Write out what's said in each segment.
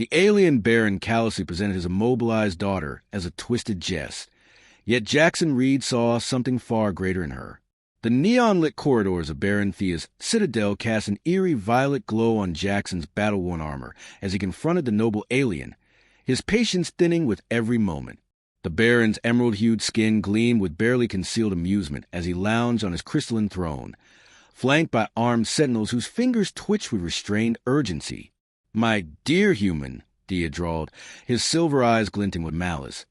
The alien Baron callously presented his immobilized daughter as a twisted jest. Yet Jackson Reed saw something far greater in her. The neon-lit corridors of Baron Thila's citadel cast an eerie violet glow on Jackson's battle-worn armor as he confronted the noble alien, his patience thinning with every moment. The Baron's emerald-hued skin gleamed with barely concealed amusement as he lounged on his crystalline throne, flanked by armed sentinels whose fingers twitched with restrained urgency. "My dear human," Thila drawled, his silver eyes glinting with malice.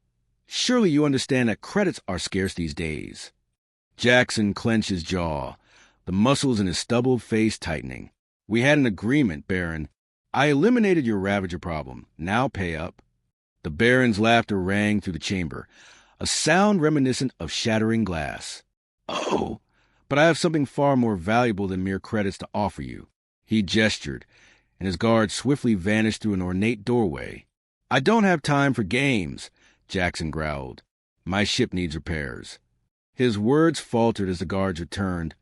"Surely you understand that credits are scarce these days." Jackson clenched his jaw, the muscles in his stubbled face tightening. "We had an agreement, Baron. I eliminated your Ravager problem. Now pay up." The Baron's laughter rang through the chamber, a sound reminiscent of shattering glass. "Oh, but I have something far more valuable than mere credits to offer you." He gestured, and his guard swiftly vanished through an ornate doorway. "I don't have time for games," Jackson growled. "My ship needs repairs." His words faltered as the guards returned,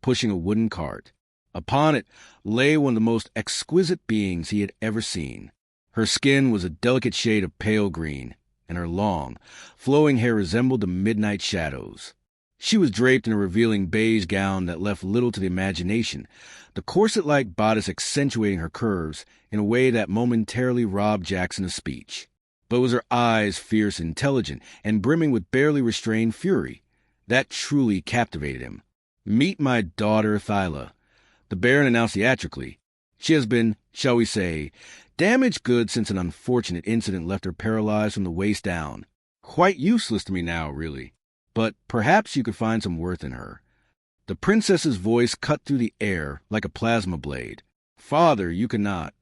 pushing a wooden cart. Upon it lay one of the most exquisite beings he had ever seen. Her skin was a delicate shade of pale green, and her long, flowing hair resembled the midnight shadows. She was draped in a revealing beige gown that left little to the imagination, the corset-like bodice accentuating her curves in a way that momentarily robbed Jackson of speech. But it was her eyes, fierce, intelligent, and brimming with barely restrained fury, that truly captivated him. "Meet my daughter, Thila," the Baron announced theatrically. "She has been, shall we say, damaged goods since an unfortunate incident left her paralyzed from the waist down. Quite useless to me now, really. But perhaps you could find some worth in her." The princess's voice cut through the air like a plasma blade. "Father, you cannot."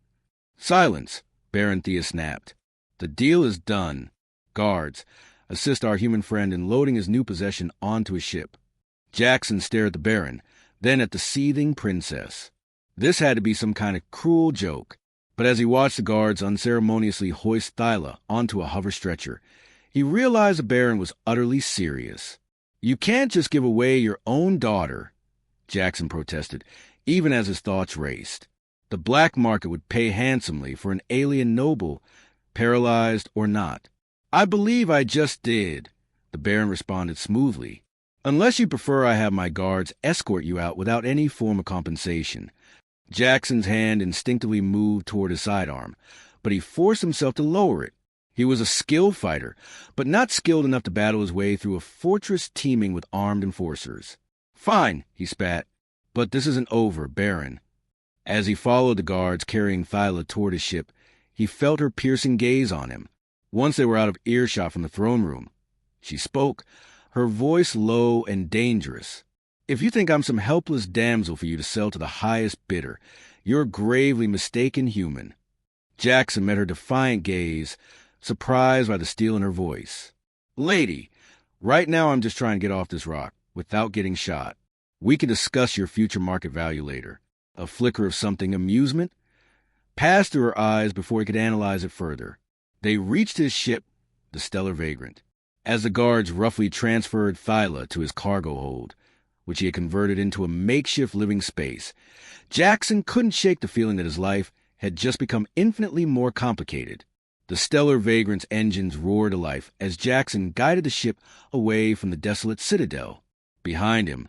"Silence," Baron Thila snapped. "The deal is done. Guards, assist our human friend in loading his new possession onto his ship." Jackson stared at the Baron, then at the seething princess. This had to be some kind of cruel joke, but as he watched the guards unceremoniously hoist Thila onto a hover stretcher, he realized the Baron was utterly serious. "You can't just give away your own daughter," Jackson protested, even as his thoughts raced. "The black market would pay handsomely for an alien noble, paralyzed or not." "I believe I just did," the Baron responded smoothly. "Unless you prefer I have my guards escort you out without any form of compensation." Jackson's hand instinctively moved toward his sidearm, but he forced himself to lower it. He was a skilled fighter, but not skilled enough to battle his way through a fortress teeming with armed enforcers. "Fine," he spat, "but this isn't over, Baron." As he followed the guards carrying Thila toward his ship, he felt her piercing gaze on him. Once they were out of earshot from the throne room, she spoke, her voice low and dangerous. "If you think I'm some helpless damsel for you to sell to the highest bidder, you're gravely mistaken, human." Jackson met her defiant gaze, surprised by the steel in her voice. "Lady, right now I'm just trying to get off this rock without getting shot. We can discuss your future market value later." A flicker of something amusement passed through her eyes before he could analyze it further. They reached his ship, the Stellar Vagrant. As the guards roughly transferred Thila to his cargo hold, which he had converted into a makeshift living space, Jackson couldn't shake the feeling that his life had just become infinitely more complicated. The Stellar Vagrant's engines roared to life as Jackson guided the ship away from the desolate citadel. Behind him,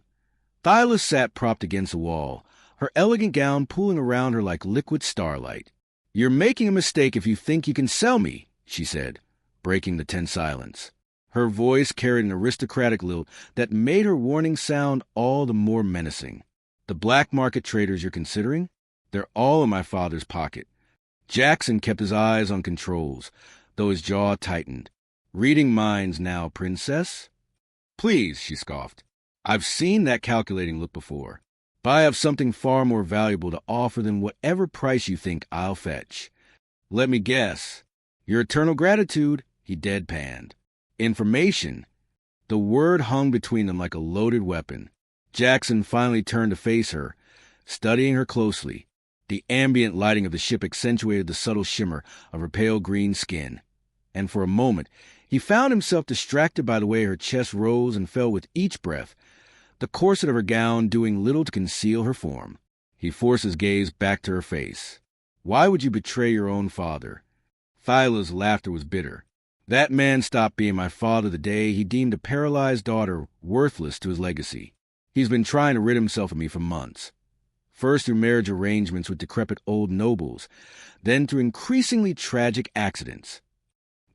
Thila sat propped against the wall, her elegant gown pooling around her like liquid starlight. "You're making a mistake if you think you can sell me," she said, breaking the tense silence. Her voice carried an aristocratic lilt that made her warning sound all the more menacing. "The black market traders you're considering? They're all in my father's pocket." Jackson kept his eyes on controls, though his jaw tightened. "Reading minds now, princess?" "Please," she scoffed. "I've seen that calculating look before. But I have something far more valuable to offer than whatever price you think I'll fetch." "Let me guess. Your eternal gratitude," he deadpanned. "Information." The word hung between them like a loaded weapon. Jackson finally turned to face her, studying her closely. The ambient lighting of the ship accentuated the subtle shimmer of her pale green skin. And for a moment, he found himself distracted by the way her chest rose and fell with each breath, the corset of her gown doing little to conceal her form. He forced his gaze back to her face. "Why would you betray your own father? Thyla's laughter was bitter. That man stopped being my father the day he deemed a paralyzed daughter worthless to his legacy. He's been trying to rid himself of me for months. First through marriage arrangements with decrepit old nobles, then through increasingly tragic accidents.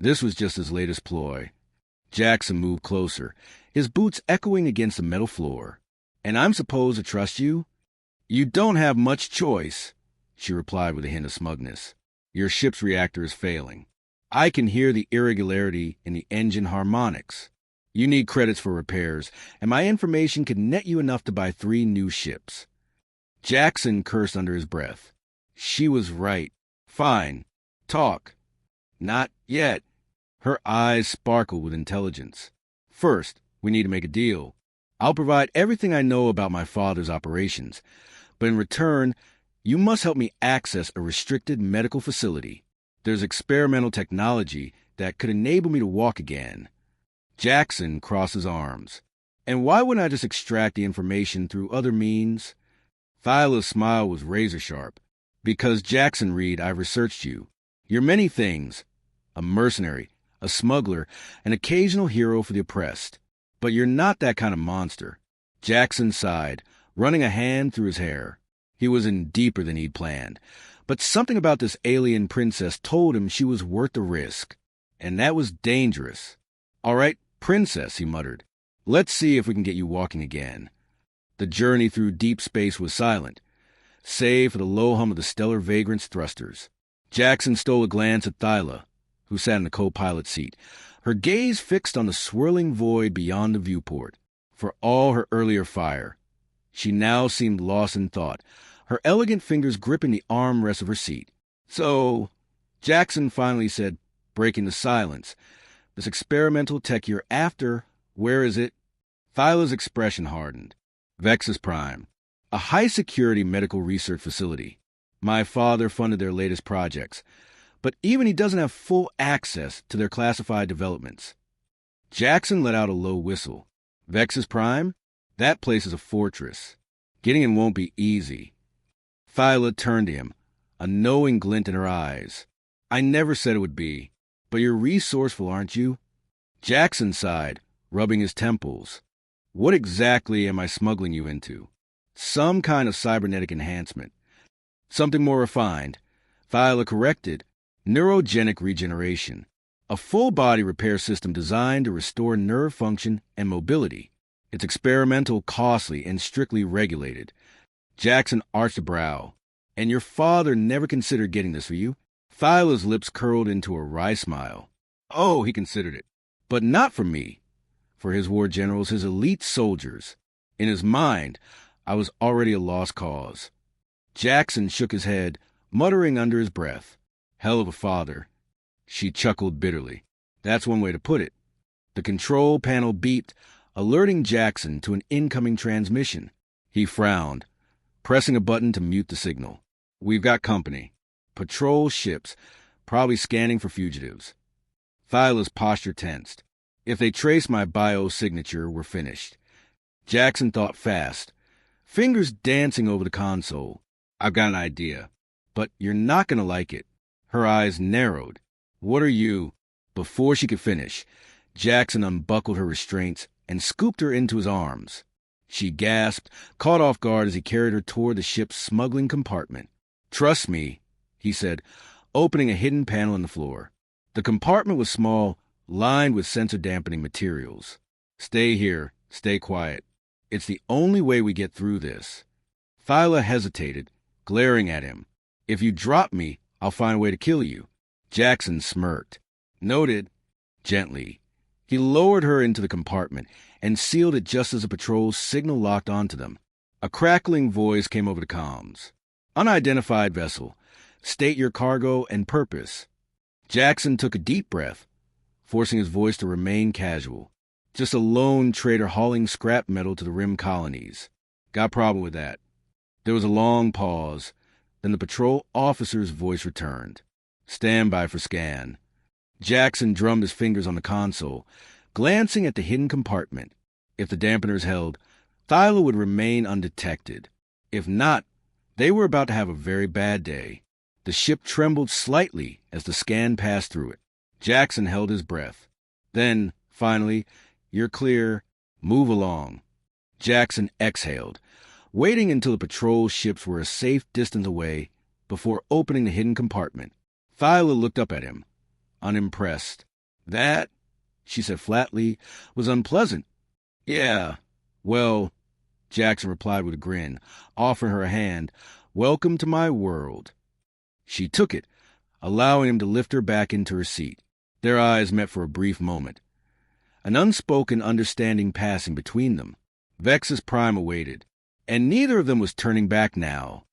This was just his latest ploy. Jackson moved closer, his boots echoing against the metal floor. "And I'm supposed to trust you?" "You don't have much choice," she replied with a hint of smugness. "Your ship's reactor is failing. I can hear the irregularity in the engine harmonics. You need credits for repairs, and my information could net you enough to buy 3 new ships." Jackson cursed under his breath. She was right. "Fine. Talk." "Not yet." Her eyes sparkled with intelligence. "First, we need to make a deal. I'll provide everything I know about my father's operations, but in return, you must help me access a restricted medical facility. There's experimental technology that could enable me to walk again." Jackson crossed his arms. "And why wouldn't I just extract the information through other means?" Thyla's smile was razor-sharp. "Because, Jackson Reed, I've researched you. You're many things. A mercenary, a smuggler, an occasional hero for the oppressed. But you're not that kind of monster." Jackson sighed, running a hand through his hair. He was in deeper than he'd planned. But something about this alien princess told him she was worth the risk. And that was dangerous. "All right, princess," he muttered. "Let's see if we can get you walking again." The journey through deep space was silent, save for the low hum of the stellar vagrant's thrusters. Jackson stole a glance at Thila, who sat in the co-pilot seat, her gaze fixed on the swirling void beyond the viewport. For all her earlier fire, she now seemed lost in thought, her elegant fingers gripping the armrest of her seat. "So," Jackson finally said, breaking the silence, "this experimental tech you're after, where is it?" Thyla's expression hardened. "Vexus Prime, a high-security medical research facility. My father funded their latest projects, but even he doesn't have full access to their classified developments." Jackson let out a low whistle. "Vexus Prime? That place is a fortress. Getting in won't be easy." Thila turned to him, a knowing glint in her eyes. "I never said it would be, but you're resourceful, aren't you?" Jackson sighed, rubbing his temples. "What exactly am I smuggling you into?" "Some kind of cybernetic enhancement." "Something more refined," Thila corrected. "Neurogenic regeneration. A full-body repair system designed to restore nerve function and mobility. It's experimental, costly, and strictly regulated." Jackson arched a brow. "And your father never considered getting this for you?" Thyla's lips curled into a wry smile. "Oh, he considered it. But not for me. For his war generals, his elite soldiers. In his mind, I was already a lost cause." Jackson shook his head, muttering under his breath. "Hell of a father." She chuckled bitterly. "That's one way to put it." The control panel beeped, alerting Jackson to an incoming transmission. He frowned, pressing a button to mute the signal. "We've got company. Patrol ships, probably scanning for fugitives." Thyla's posture tensed. If they traced my bio-signature, we're finished. Jackson thought fast, fingers dancing over the console. "I've got an idea, but you're not going to like it." Her eyes narrowed. "What are you?" Before she could finish, Jackson unbuckled her restraints and scooped her into his arms. She gasped, caught off guard as he carried her toward the ship's smuggling compartment. "Trust me," he said, opening a hidden panel in the floor. The compartment was small, lined with sensor-dampening materials. "Stay here. Stay quiet. It's the only way we get through this." Thila hesitated, glaring at him. "If you drop me, I'll find a way to kill you." Jackson smirked. "Noted." Gently, he lowered her into the compartment and sealed it just as the patrol's signal locked onto them. A crackling voice came over the comms. "Unidentified vessel. State your cargo and purpose." Jackson took a deep breath, forcing his voice to remain casual. "Just a lone trader hauling scrap metal to the Rim colonies." "Got a problem with that." There was a long pause. Then the patrol officer's voice returned. "Stand by for scan." Jackson drummed his fingers on the console, glancing at the hidden compartment. If the dampeners held, Thila would remain undetected. If not, they were about to have a very bad day. The ship trembled slightly as the scan passed through it. Jackson held his breath. Then, finally, "You're clear. Move along." Jackson exhaled, waiting until the patrol ships were a safe distance away before opening the hidden compartment. Thila looked up at him, unimpressed. "That," she said flatly, "was unpleasant." "Yeah, well," Jackson replied with a grin, offering her a hand. "Welcome to my world." She took it, allowing him to lift her back into her seat. Their eyes met for a brief moment, an unspoken understanding passing between them. Vex's prime awaited, and neither of them was turning back now.